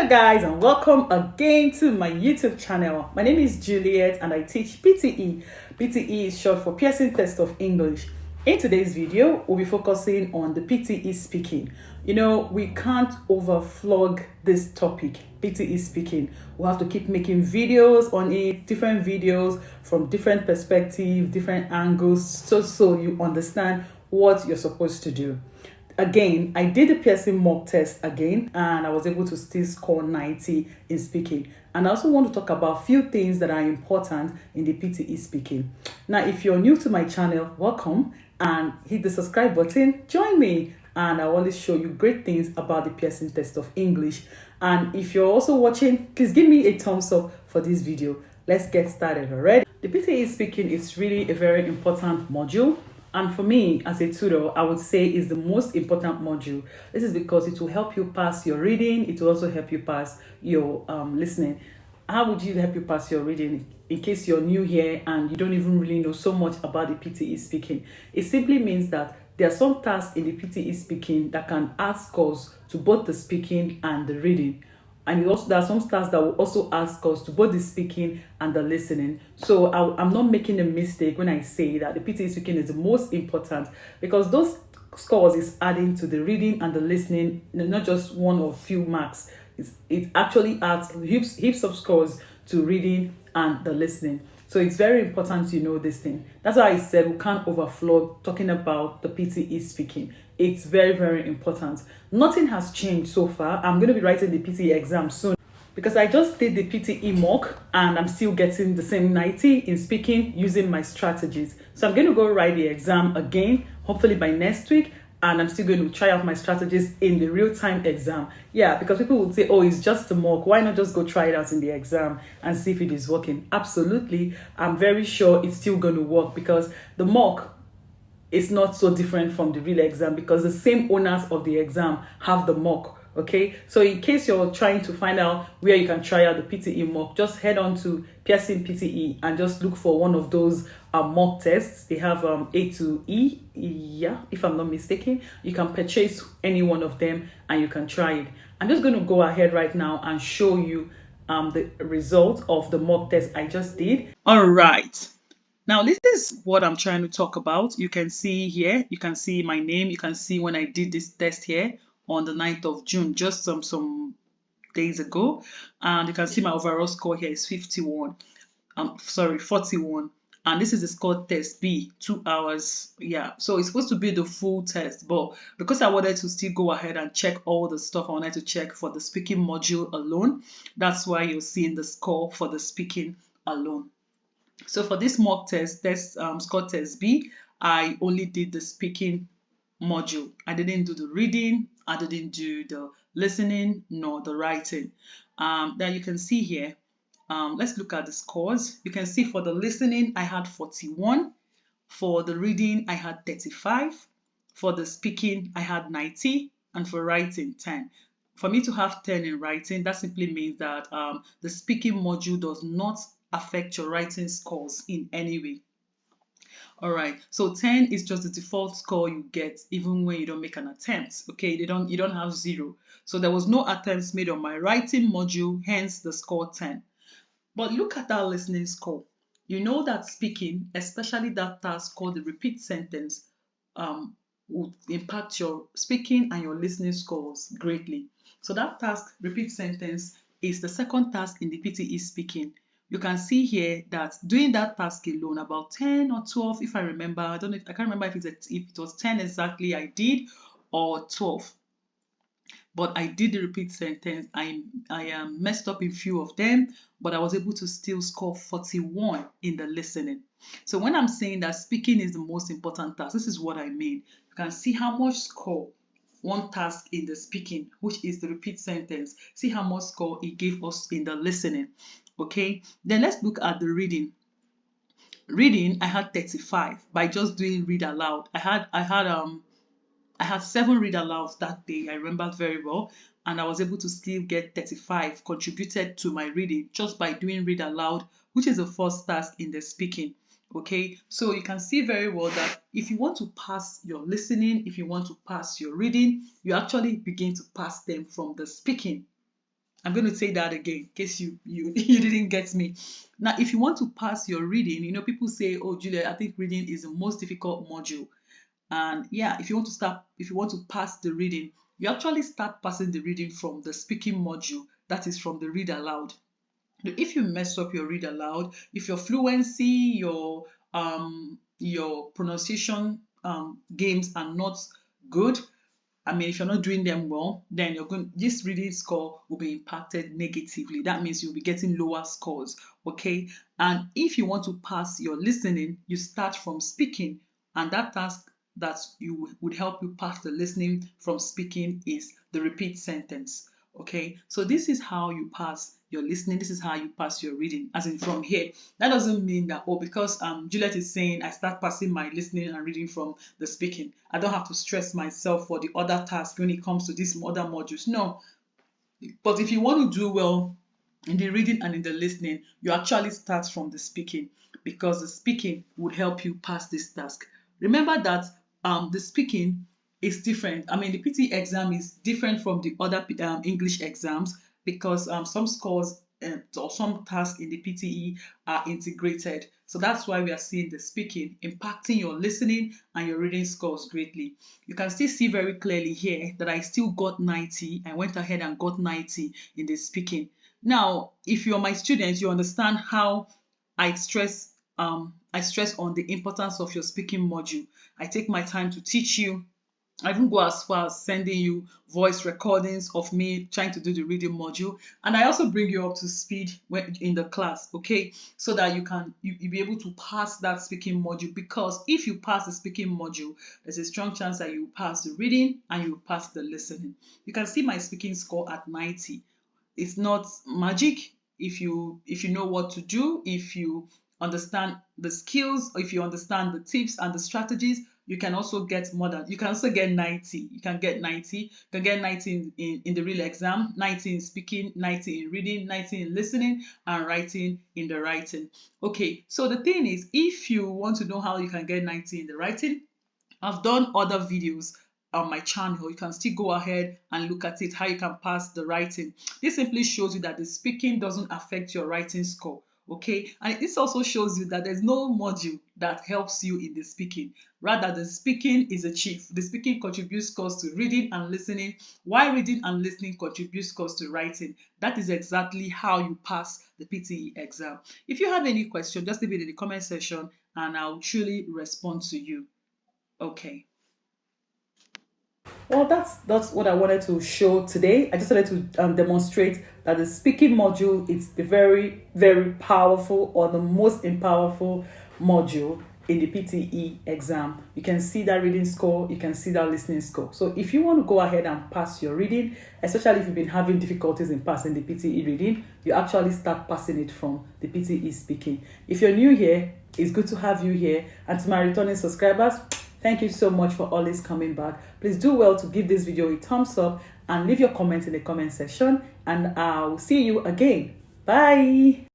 Hello guys and welcome again to my YouTube channel. My name is Juliet and I teach PTE. PTE is short for Pearson Test of English. In today's video, we'll be focusing on the PTE speaking. You know, we can't overflog this topic, PTE speaking. We'll have to keep making videos on it, different videos from different perspectives, different angles, so you understand what you're supposed to do. Again, I did the Pearson mock test again and I was able to still score 90 in speaking. And I also want to talk about a few things that are important in the PTE speaking. Now, if you're new to my channel, welcome and hit the subscribe button, join me, and I always show you great things about the Pearson Test of English. And if you're also watching, please give me a thumbs up for this video. Let's get started already. The PTE speaking is really a very important module. And for me, as a tutor, I would say is the most important module. This is because it will help you pass your reading. It will also help you pass your listening. How would you help you pass your reading in case you're new here and you don't even really know so much about the PTE speaking? It simply means that there are some tasks in the PTE speaking that can add scores to both the speaking and the reading. And also, there are some tasks that will also ask us to both the speaking and the listening. So I'm not making a mistake when I say that the PTE speaking is the most important, because those scores is adding to the reading and the listening, not just one or few marks. It actually adds heaps of scores to reading and the listening. So it's very important you know this thing. That's why I said we can't overflow talking about the PTE speaking. It's very, very important. Nothing has changed so far. I'm going to be writing the PTE exam soon because I just did the PTE mock and I'm still getting the same 90 in speaking using my strategies. So I'm going to go write the exam again, hopefully by next week. And I'm still going to try out my strategies in the real-time exam. Yeah, because people will say, oh, it's just a mock. Why not just go try it out in the exam and see if it is working? Absolutely. I'm very sure it's still going to work because the mock is not so different from the real exam because the same owners of the exam have the mock. Okay, so in case you're trying to find out where you can try out the PTE mock, just head on to Pearson PTE and just look for one of those mock tests. They have A to E, yeah, if I'm not mistaken. You can purchase any one of them and you can try it. I'm just going to go ahead right now and show you the result of the mock test I just did. All right. Now, this is what I'm trying to talk about. You can see here, you can see my name. You can see when I did this test here on the 9th of June, just some days ago. And you can see my overall score here is 41. 41. And this is the score test B, 2 hours. Yeah, so it's supposed to be the full test. But because I wanted to still go ahead and check all the stuff I wanted to check for the speaking module alone, that's why you're seeing the score for the speaking alone. So for this mock test, score test B, I only did the speaking module. I didn't do the reading, I didn't do the listening, nor the writing. Then you can see here, let's look at the scores. You can see for the listening, I had 41. For the reading, I had 35. For the speaking, I had 90. And for writing, 10. For me to have 10 in writing, that simply means that the speaking module does not affect your writing scores in any way. All right, so 10 is just the default score you get even when you don't make an attempt. Okay, you don't have 0. So there was no attempts made on my writing module, hence the score 10. But look at that listening score. You know that speaking, especially that task called the repeat sentence, would impact your speaking and your listening scores greatly. So that task, repeat sentence, is the second task in the PTE speaking. You can see here that doing that task alone, about 10 or 12, if I remember, I can't remember if it was 10 exactly I did or 12. But I did the repeat sentence. I messed up in few of them, but I was able to still score 41 in the listening. So when I'm saying that speaking is the most important task, this is what I mean. You can see how much score one task in the speaking, which is the repeat sentence. See how much score it gave us in the listening. Okay, then let's look at the reading. Reading, I had 35 by just doing read aloud. I had 7 read alouds that day. I remember very well, and I was able to still get 35 contributed to my reading just by doing read aloud, which is the first task in the speaking. Okay, so you can see very well that if you want to pass your listening, if you want to pass your reading, you actually begin to pass them from the speaking. I'm going to say that again in case you didn't get me. Now, if you want to pass your reading, people say, oh, Julia, I think reading is the most difficult module. And yeah, if you want to pass the reading, you actually start passing the reading from the speaking module, that is from the read aloud. If you mess up your read aloud, if your fluency, your pronunciation games are not good, I mean, if you're not doing them well, then this reading score will be impacted negatively. That means you'll be getting lower scores, okay? And if you want to pass your listening, you start from speaking, and that task that would help you pass the listening from speaking is the repeat sentence. Okay, so this is how you pass your listening. This is how you pass your reading, as in from here. That doesn't mean that, oh, because Juliet is saying I start passing my listening and reading from the speaking, I don't have to stress myself for the other task when it comes to these other modules. No, but if you want to do well in the reading and in the listening, you actually start from the speaking, because the speaking would help you pass this task. Remember that the speaking is different. I mean, the PTE exam is different from the other English exams, because some scores or some tasks in the PTE are integrated. So that's why we are seeing the speaking impacting your listening and your reading scores greatly. You can still see very clearly here that I still got 90. I went ahead and got 90 in the speaking. Now, if you're my student, you understand how I stress on the importance of your speaking module. I take my time to teach you. I even go as far as sending you voice recordings of me trying to do the reading module, and I also bring you up to speed in the class, okay, so that you be able to pass that speaking module. Because if you pass the speaking module, there's a strong chance that you pass the reading and you pass the listening. You can see my speaking score at 90. It's not magic. If you know what to do, if you understand the skills, or if you understand the tips and the strategies, you can also get you can also get 90. You can get 90. You can get 90 in the real exam, 90 in speaking, 90 in reading, 90 in listening, and writing in the writing. Okay, so the thing is, if you want to know how you can get 90 in the writing, I've done other videos on my channel. You can still go ahead and look at it, how you can pass the writing. This simply shows you that the speaking doesn't affect your writing score. Okay, and this also shows you that there's no module that helps you in the speaking. Rather, the speaking is a chief. The speaking contributes scores to reading and listening, while reading and listening contributes scores to writing. That is exactly how you pass the PTE exam. If you have any question, just leave it in the comment section and I'll truly respond to you. Okay. Well, that's what I wanted to show today. I just wanted to demonstrate that the speaking module is the very, very powerful, or the most powerful module in the PTE exam. You can see that reading score, you can see that listening score. So if you want to go ahead and pass your reading, especially if you've been having difficulties in passing the PTE reading, you actually start passing it from the PTE speaking. If you're new here, it's good to have you here. And to my returning subscribers, thank you so much for always coming back. Please do well to give this video a thumbs up and leave your comments in the comment section, and I'll see you again. Bye.